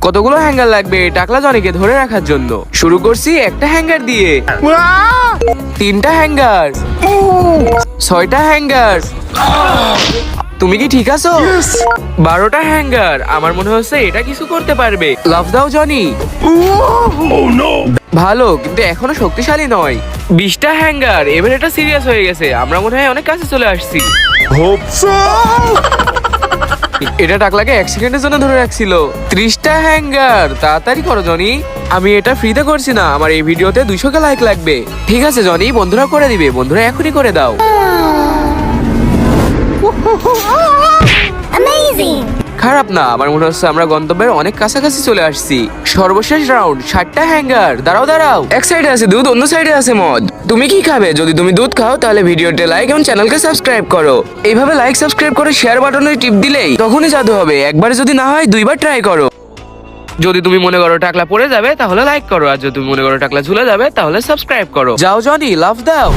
কতগুলো হ্যাঙ্গার লাগবে টাকলা জনিকে ধরে রাখার জন্য? শুরু করছি একটা হ্যাঙ্গার দিয়ে, 3টা হ্যাঙ্গার, 6টা হ্যাঙ্গার। তুমি কি ঠিক আছো? 12টা হ্যাঙ্গার। আমার মনে হচ্ছে এটা কিছু করতে পারবে। লাফ দাও জনি। ভালো, কিন্তু এখনো শক্তিশালী নয়। 20টা হ্যাঙ্গার। এবার এটা সিরিয়াস হয়ে গেছে। আমরা মনে হয় অনেক কাছে চলে আসছি। এটা টাকলাকে 1 সেকেন্ডের জন্য ধরে রাখছিল। 30টা হ্যাঙ্গার। তাড়াতাড়ি করো জনি। আমি এটা ফ্রিতে করছি না, আমার এই ভিডিওতে 200কে লাইক লাগবে। ঠিক আছে জনি, বন্ধুরা করে দিবে। বন্ধুরা এখনই করে দাও। Amazing! খারাপ না, আমার মনে হচ্ছে আমরা গন্তব্যের অনেক কাছাকাছি চলে আসছি। সর্বশেষ রাউন্ড, 60টা হ্যাঙ্গার। দাঁড়াও দাঁড়াও, এক সাইডে আছে দুধ, অন্য সাইডে আছে মদ। তুমি কি খাবে? যদি তুমি দুধ খাও তাহলে ভিডিওতে লাইক এবং চ্যানেলকে সাবস্ক্রাইব করো। এইভাবে লাইক সাবস্ক্রাইব করে শেয়ার বাটনে টিপ দিলেই তখনই জাদু হবে। একবার যদি না হয় 2বার ট্রাই করো। যদি তুমি মনে করো টাকলা পড়ে যাবে তাহলে লাইক করো, আর যদি তুমি মনে করো টাকলা ঝুলে যাবে তাহলে সাবস্ক্রাইব করো। যাও জনি, লাফ দাও।